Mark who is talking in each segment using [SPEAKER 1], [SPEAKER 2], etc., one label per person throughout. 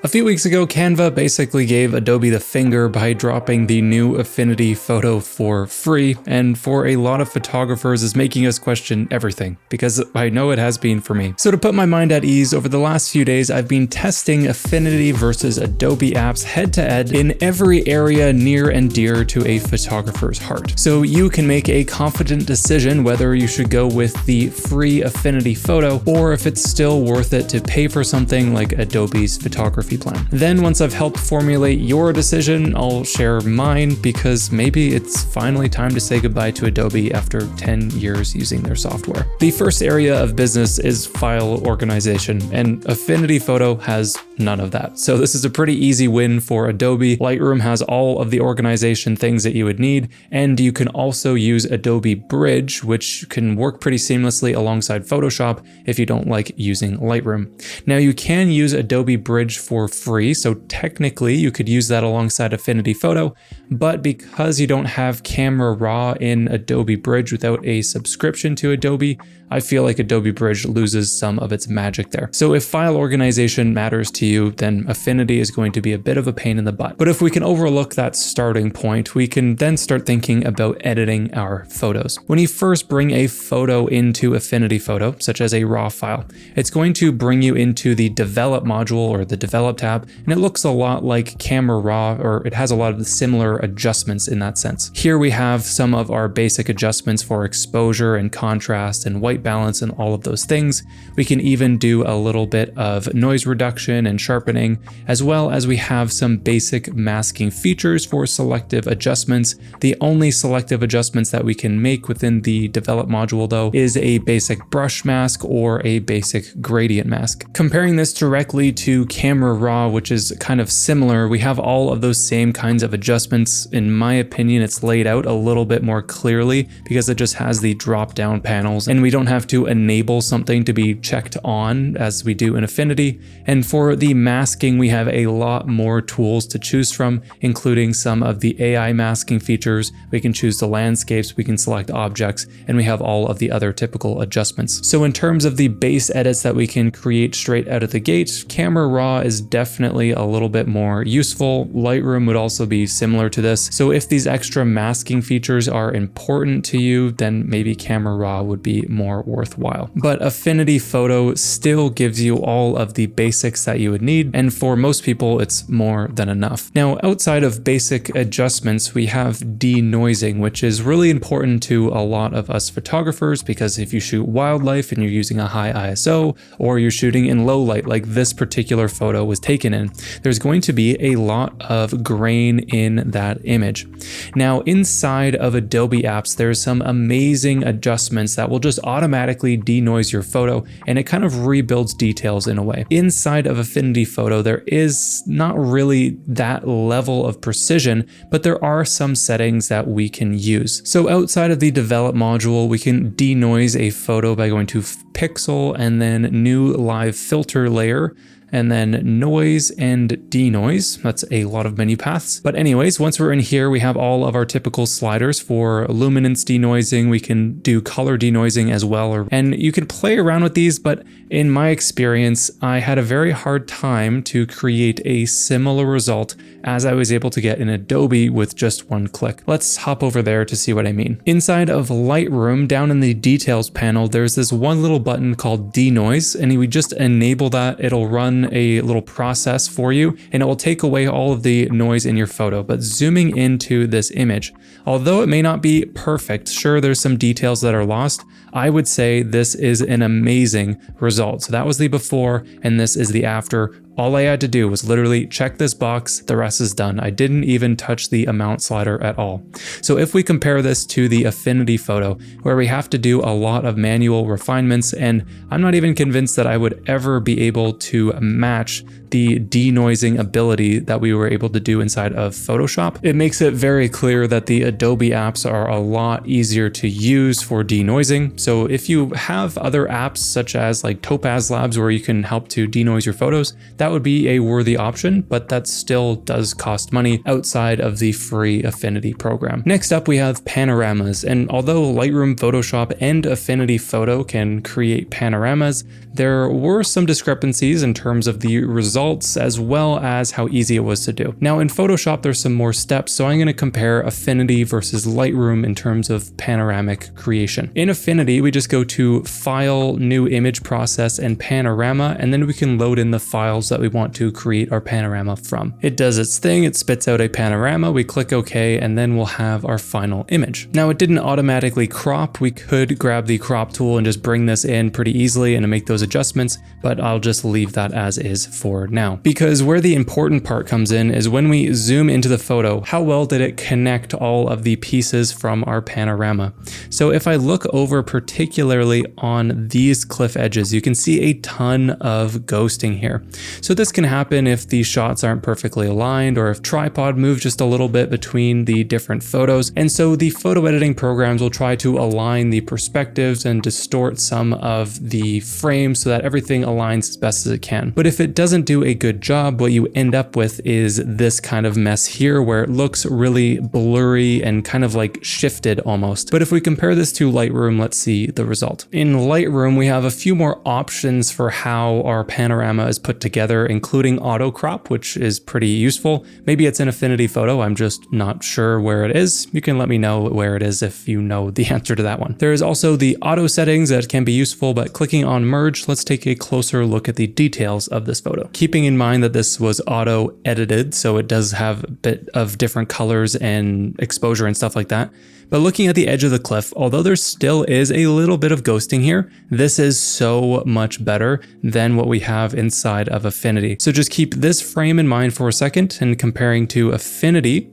[SPEAKER 1] A few weeks ago, Canva basically gave Adobe the finger by dropping the new Affinity Photo for free, and for a lot of photographers is making us question everything, because I know it has been for me. So to put my mind at ease, over the last few days I've been testing Affinity versus Adobe apps head to head in every area near and dear to a photographer's heart. So you can make a confident decision whether you should go with the free Affinity Photo, or if it's still worth it to pay for something like Adobe's photography plan. Then once I've helped formulate your decision, I'll share mine, because maybe it's finally time to say goodbye to Adobe after 10 years using their software. The first area of business is file organization, and Affinity Photo has none of that. So this is a pretty easy win for Adobe. Lightroom has all of the organization things that you would need, and you can also use Adobe Bridge, which can work pretty seamlessly alongside Photoshop if you don't like using Lightroom. Now you can use Adobe Bridge for free, so technically you could use that alongside Affinity Photo, but because you don't have Camera Raw in Adobe Bridge without a subscription to Adobe, I feel like Adobe Bridge loses some of its magic there. So if file organization matters to you, then Affinity is going to be a bit of a pain in the butt. But if we can overlook that starting point, we can then start thinking about editing our photos. When you first bring a photo into Affinity Photo, such as a raw file, it's going to bring you into the Develop module or the Develop tab, and it looks a lot like Camera Raw, or it has a lot of the similar adjustments in that sense. Here we have some of our basic adjustments for exposure and contrast and white balance and all of those things. We can even do a little bit of noise reduction and sharpening, as well as we have some basic masking features for selective adjustments. The only selective adjustments that we can make within the Develop module though is a basic brush mask or a basic gradient mask. Comparing this directly to Camera Raw, which is kind of similar, we have all of those same kinds of adjustments. In my opinion, it's laid out a little bit more clearly because it just has the drop down panels, and we don't have to enable something to be checked on as we do in Affinity. And for the masking, we have a lot more tools to choose from, including some of the AI masking features. We can choose the landscapes, we can select objects, and we have all of the other typical adjustments. So in terms of the base edits that we can create straight out of the gate, Camera Raw is definitely a little bit more useful. Lightroom would also be similar to this. So if these extra masking features are important to you, then maybe Camera Raw would be more worthwhile. But Affinity Photo still gives you all of the basics that you would need, and for most people it's more than enough. Now outside of basic adjustments, we have denoising, which is really important to a lot of us photographers, because if you shoot wildlife and you're using a high ISO, or you're shooting in low light like this particular photo was taken in, there's going to be a lot of grain in that image. Now inside of Adobe apps, there's some amazing adjustments that will just automatically denoise your photo, and it kind of rebuilds details in a way. Inside of Affinity Photo, there is not really that level of precision, but there are some settings that we can use. So outside of the Develop module, we can denoise a photo by going to Pixel and then New Live Filter Layer, and then noise and denoise. That's a lot of menu paths. But anyways, once we're in here, we have all of our typical sliders for luminance denoising. We can do color denoising as well, and you can play around with these, but in my experience, I had a very hard time to create a similar result as I was able to get in Adobe with just one click. Let's hop over there to see what I mean. Inside of Lightroom, down in the details panel, there's this one little button called denoise, and we just enable that. It'll run a little process for you, and it will take away all of the noise in your photo. But zooming into this image, although it may not be perfect, sure, there's some details that are lost, I would say this is an amazing result. So that was the before, and this is the after. All I had to do was literally check this box, the rest is done. I didn't even touch the amount slider at all. So if we compare this to the Affinity Photo, where we have to do a lot of manual refinements, and I'm not even convinced that I would ever be able to match the denoising ability that we were able to do inside of Photoshop, it makes it very clear that the Adobe apps are a lot easier to use for denoising. So if you have other apps such as like Topaz Labs where you can help to denoise your photos, that that would be a worthy option, but that still does cost money outside of the free Affinity program. Next up, we have panoramas, and although Lightroom, Photoshop, and Affinity Photo can create panoramas, there were some discrepancies in terms of the results as well as how easy it was to do. Now in Photoshop, there's some more steps, so I'm going to compare Affinity versus Lightroom in terms of panoramic creation. In Affinity, we just go to File, New Image Process, and Panorama, and then we can load in the files that we want to create our panorama from. It does its thing, it spits out a panorama, we click OK, and then we'll have our final image. Now it didn't automatically crop. We could grab the crop tool and just bring this in pretty easily and make those adjustments, but I'll just leave that as is for now. Because where the important part comes in is when we zoom into the photo, how well did it connect all of the pieces from our panorama? So if I look over particularly on these cliff edges, you can see a ton of ghosting here. So this can happen if the shots aren't perfectly aligned or if tripod moves just a little bit between the different photos. And so the photo editing programs will try to align the perspectives and distort some of the frames so that everything aligns as best as it can. But if it doesn't do a good job, what you end up with is this kind of mess here where it looks really blurry and kind of like shifted almost. But if we compare this to Lightroom, let's see the result. In Lightroom, we have a few more options for how our panorama is put together, including auto crop, which is pretty useful. Maybe it's in Affinity Photo, I'm just not sure where it is. You can let me know where it is if you know the answer to that one. There is also the auto settings that can be useful, but clicking on merge, let's take a closer look at the details of this photo. Keeping in mind that this was auto edited, so it does have a bit of different colors and exposure and stuff like that. But looking at the edge of the cliff, although there still is a little bit of ghosting here, this is so much better than what we have inside of Affinity. So just keep this frame in mind for a second, and comparing to Affinity,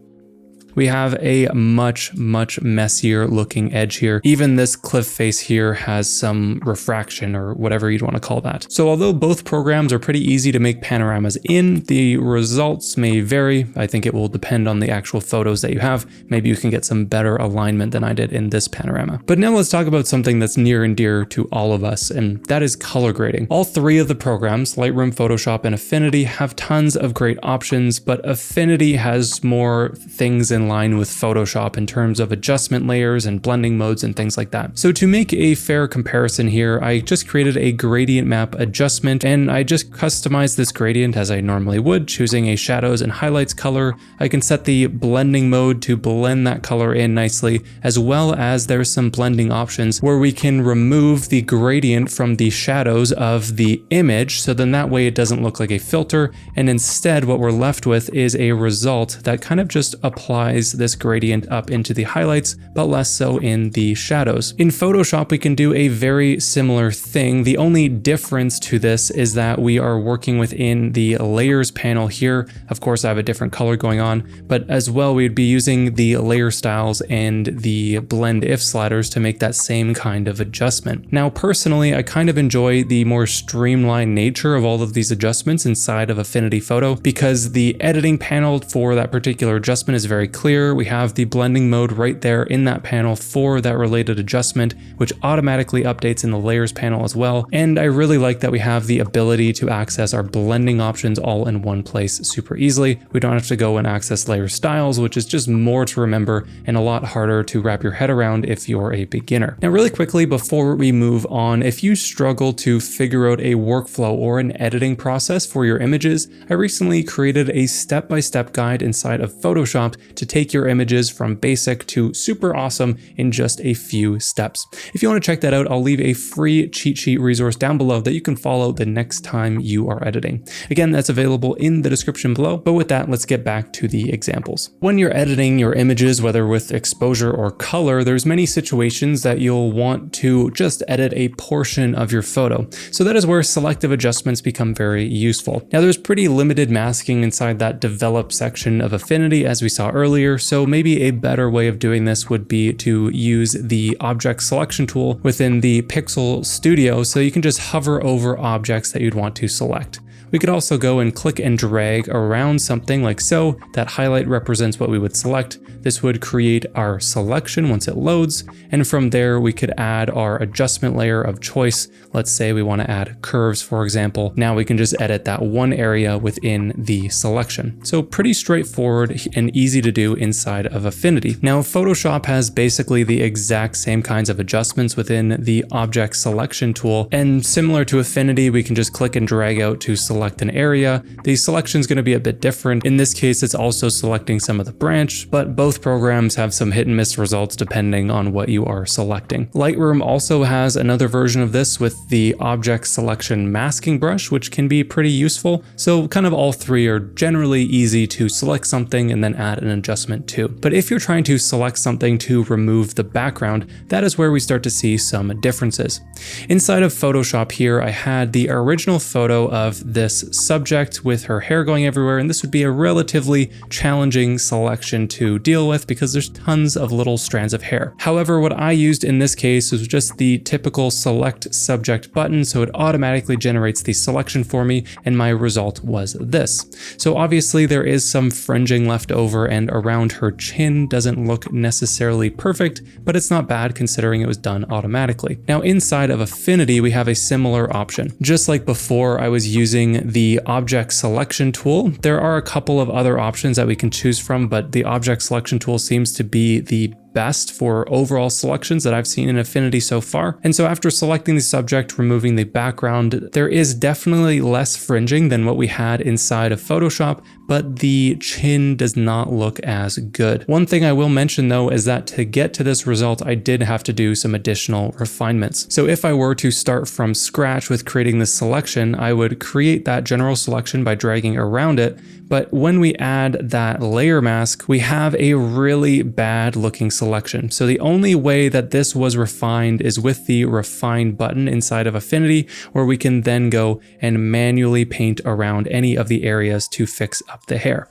[SPEAKER 1] we have a much messier looking edge here. Even this cliff face here has some refraction or whatever you'd want to call that. So although both programs are pretty easy to make panoramas in, the results may vary. I think it will depend on the actual photos that you have. Maybe you can get some better alignment than I did in this panorama. But now let's talk about something that's near and dear to all of us, and that is color grading. All three of the programs, Lightroom, Photoshop, and Affinity, have tons of great options, but Affinity has more things in line with Photoshop in terms of adjustment layers and blending modes and things like that. So to make a fair comparison here, I just created a gradient map adjustment, and I just customized this gradient as I normally would, choosing a shadows and highlights color. I can set the blending mode to blend that color in nicely, as well as there's some blending options where we can remove the gradient from the shadows of the image, so then that way it doesn't look like a filter, and instead what we're left with is a result that kind of just applies this gradient up into the highlights, but less so in the shadows. In Photoshop, we can do a very similar thing. The only difference to this is that we are working within the layers panel here. Of course, I have a different color going on, but as well, we'd be using the layer styles and the blend if sliders to make that same kind of adjustment. Now, personally, I kind of enjoy the more streamlined nature of all of these adjustments inside of Affinity Photo because the editing panel for that particular adjustment is very clear. We have the blending mode right there in that panel for that related adjustment, which automatically updates in the layers panel as well. And I really like that we have the ability to access our blending options all in one place super easily. We don't have to go and access layer styles, which is just more to remember and a lot harder to wrap your head around if you're a beginner. Now, really quickly before we move on, if you struggle to figure out a workflow or an editing process for your images, I recently created a step-by-step guide inside of Photoshop to take your images from basic to super awesome in just a few steps. If you want to check that out, I'll leave a free cheat sheet resource down below that you can follow the next time you are editing. Again, that's available in the description below, but with that, let's get back to the examples. When you're editing your images, whether with exposure or color, there's many situations that you'll want to just edit a portion of your photo. So that is where selective adjustments become very useful. Now, there's pretty limited masking inside that develop section of Affinity, as we saw earlier, so maybe a better way of doing this would be to use the object selection tool within the Pixel Studio so you can just hover over objects that you'd want to select. We could also go and click and drag around something like so. That highlight represents what we would select. This would create our selection once it loads, and from there we could add our adjustment layer of choice. Let's say we want to add curves, for example. Now we can just edit that one area within the selection. So pretty straightforward and easy to do inside of Affinity. Now Photoshop has basically the exact same kinds of adjustments within the object selection tool, and similar to Affinity, we can just click and drag out to select an area. The selection is going to be a bit different. In this case, it's also selecting some of the branch, but both programs have some hit and miss results depending on what you are selecting. Lightroom also has another version of this with the object selection masking brush, which can be pretty useful. So kind of all three are generally easy to select something and then add an adjustment to. But if you're trying to select something to remove the background, that is where we start to see some differences. Inside of Photoshop here, I had the original photo of this subject with her hair going everywhere, and this would be a relatively challenging selection to deal with because there's tons of little strands of hair. However, what I used in this case was just the typical select subject button, so it automatically generates the selection for me, and my result was this. So obviously there is some fringing left over, and around her chin doesn't look necessarily perfect, but it's not bad considering it was done automatically. Now inside of Affinity, we have a similar option. Just like before, I was using the object selection tool. There are a couple of other options that we can choose from, but the object selection tool seems to be the best for overall selections that I've seen in Affinity so far. And so after selecting the subject, removing the background, there is definitely less fringing than what we had inside of Photoshop, but the chin does not look as good. One thing I will mention though is that to get to this result, I did have to do some additional refinements. So if I were to start from scratch with creating this selection, I would create that general selection by dragging around it. But when we add that layer mask, we have a really bad looking selection. So the only way that this was refined is with the refine button inside of Affinity, where we can then go and manually paint around any of the areas to fix up the hair.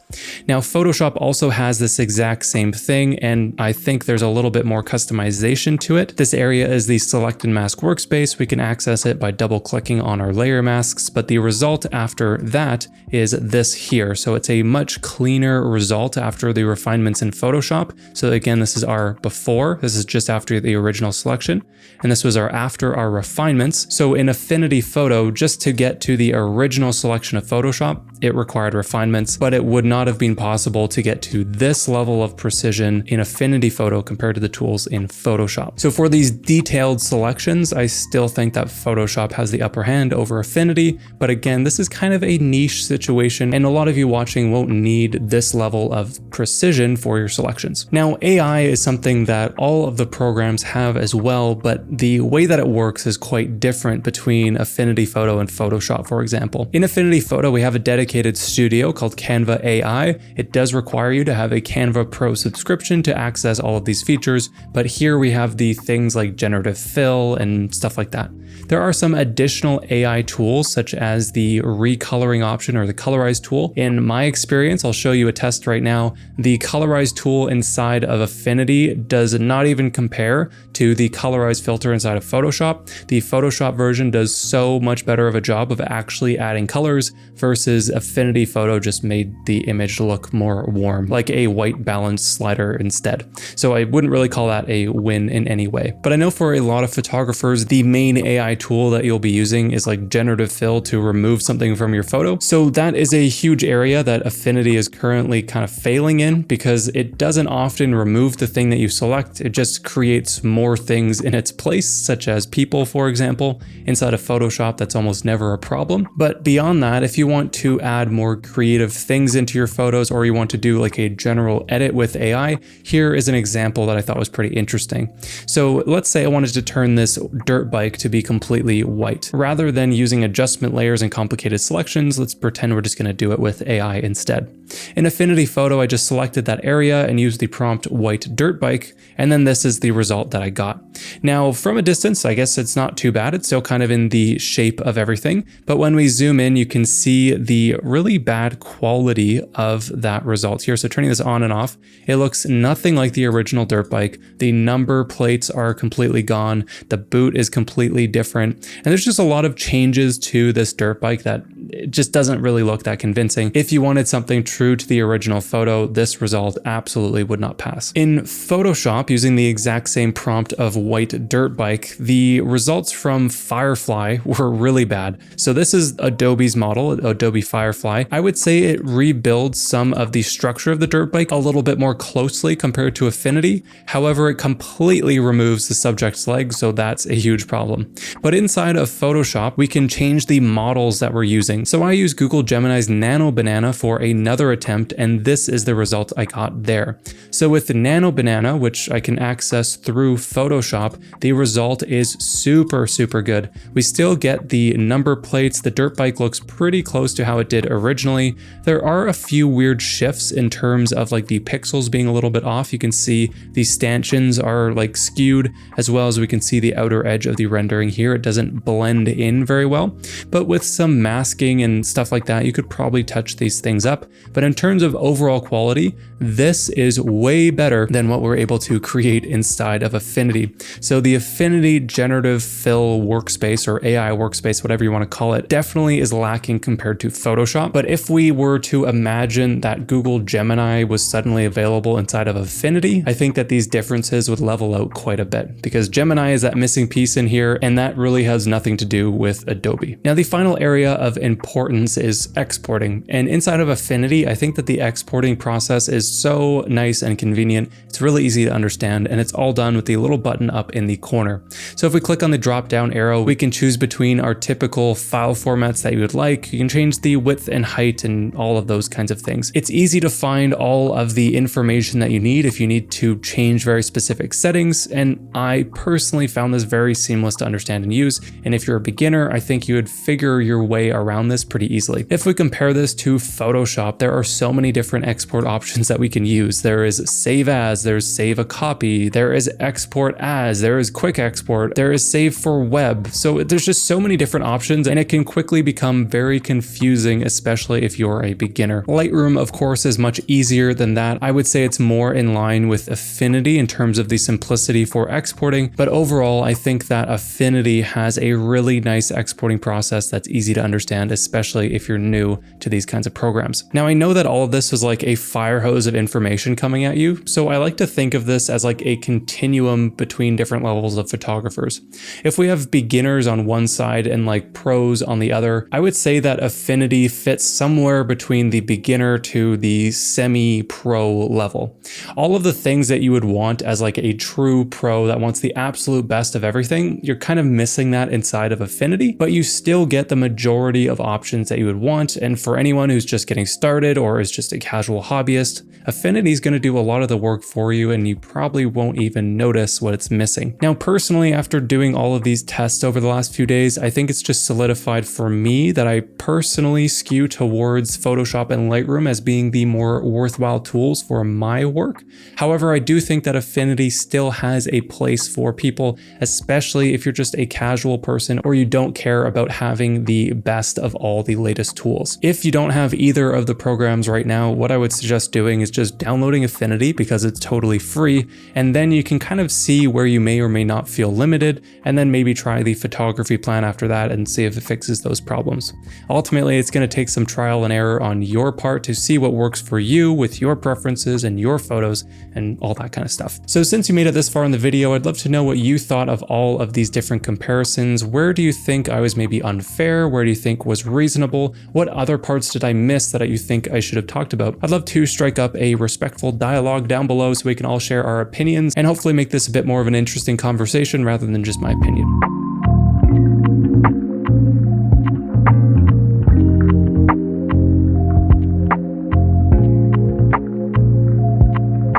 [SPEAKER 1] Now Photoshop also has this exact same thing, and I think there's a little bit more customization to it. This area is the select and mask workspace. We can access it by double clicking on our layer masks, but the result after that is this here. So it's a much cleaner result after the refinements in Photoshop. So again, this is our before, this is just after the original selection, and this was our after our refinements. So in Affinity Photo, just to get to the original selection of Photoshop, it required refinements, but it would not have been possible to get to this level of precision in Affinity Photo compared to the tools in Photoshop. So for these detailed selections, I still think that Photoshop has the upper hand over Affinity, but again, this is kind of a niche situation, and a lot of you watching won't need this level of precision for your selections. Now, AI is something that all of the programs have as well, but the way that it works is quite different between Affinity Photo and Photoshop, for example. In Affinity Photo, we have a dedicated studio called Canva AI. It does require you to have a Canva Pro subscription to access all of these features, but here we have the things like generative fill and stuff like that. There are some additional AI tools such as the recoloring option or the colorize tool. In my experience, I'll show you a test right now. The colorize tool inside of Affinity does not even compare to the colorize filter inside of Photoshop. The Photoshop version does so much better of a job of actually adding colors versus Affinity Photo just made the image look more warm, like a white balance slider instead. So I wouldn't really call that a win in any way. But I know for a lot of photographers, the main AI tool that you'll be using is like generative fill to remove something from your photo. So that is a huge area that Affinity is currently kind of failing in because it doesn't often remove the thing that you select. It just creates more things in its place, such as people, for example. Inside of Photoshop, that's almost never a problem. But beyond that, if you want to add more creative things into your photos, or you want to do like a general edit with AI, here is an example that I thought was pretty interesting. So let's say I wanted to turn this dirt bike to be completely white. Rather than using adjustment layers and complicated selections, let's pretend we're just going to do it with AI instead. In Affinity Photo, I just selected that area and used the prompt white dirt bike, and then this is the result that I got. Now, from a distance, I guess it's not too bad. It's still kind of in the shape of everything, but when we zoom in, you can see the really bad quality of that result here. So turning this on and off, it looks nothing like the original dirt bike. The number plates are completely gone. The boot is completely different. And there's just a lot of changes to this dirt bike that it just doesn't really look that convincing. If you wanted something true to the original photo, this result absolutely would not pass. In Photoshop, using the exact same prompt of white dirt bike, the results from Firefly were really bad. So this is Adobe's model, Adobe Firefly. I would say it rebuilds some of the structure of the dirt bike a little bit more closely compared to Affinity. However, it completely removes the subject's leg, so that's a huge problem. But inside of Photoshop, we can change the models that we're using. So I use Google Gemini's Nano Banana for another attempt, and this is the result I got there. So with the Nano Banana, which I can access through Photoshop, the result is super good. We still get the number plates. The dirt bike looks pretty close to how it did originally. There are a few weird shifts in terms of like the pixels being a little bit off. You can see the stanchions are like skewed, as well as we can see the outer edge of the rendering here. It doesn't blend in very well, but with some masking and stuff like that, you could probably touch these things up. But in terms of overall quality, this is way better than what we're able to create inside of Affinity. So the Affinity generative fill workspace, or AI workspace, whatever you want to call it, definitely is lacking compared to Photoshop. But if we were to imagine that Google Gemini was suddenly available inside of Affinity, I think that these differences would level out quite a bit, because Gemini is that missing piece in here, and that really has nothing to do with Adobe. Now, the final area of importance is exporting. And inside of Affinity, I think that the exporting process is so nice and convenient. It's really easy to understand, and it's all done with the little button up in the corner. So if we click on the drop down arrow, we can choose between our typical file formats that you would like. You can change the width and height and all of those kinds of things. It's easy to find all of the information that you need if you need to change very specific settings, and I personally found this very seamless to understand and use. And if you're a beginner, I think you would figure your way around this pretty easily. If we compare this to Photoshop, there are so many different export options that we can use. There is save as, there's save a copy, there is export as, there is quick export, there is save for web. So there's just so many different options, and it can quickly become very confusing, especially if you're a beginner. Lightroom, of course, is much easier than that. I would say it's more in line with Affinity in terms of the simplicity for exporting, but overall, I think that Affinity has a really nice exporting process that's easy to understand, especially if you're new to these kinds of programs. Now, I know that all of this is like a fire hose of information coming at you, so I like to think of this as like a continuum between different levels of photographers. If we have beginners on one side and like pros on the other, I would say that Affinity fits somewhere between the beginner to the semi-pro level. All of the things that you would want as like a true pro that wants the absolute best of everything, you're kind of missing that inside of Affinity, but you still get the majority of options that you would want. And for anyone who's just getting started or is just a casual hobbyist, Affinity is going to do a lot of the work for you, and you probably won't even notice what it's missing. Now, personally, after doing all of these tests over the last few days, I think it's just solidified for me that I personally skew towards Photoshop and Lightroom as being the more worthwhile tools for my work. However, I do think that Affinity still has a place for people, especially if you're just a casual person or you don't care about having the best of all the latest tools. If you don't have either of the programs right now, what I would suggest doing is just downloading Affinity because it's totally free, and then you can kind of see where you may or may not feel limited, and then maybe try the photography plan after that and see if it fixes those problems. Ultimately, it's going to take some trial and error on your part to see what works for you with your preferences and your photos and all that kind of stuff. So since you made it this far in the video, I'd love to know what you thought of all of these different comparisons. Where do you think I was maybe unfair? Where do you think was reasonable? What other parts did I miss that you think I should have talked about? I'd love to strike up a respectful dialogue down below so we can all share our opinions and hopefully make this a bit more of an interesting conversation rather than just my opinion.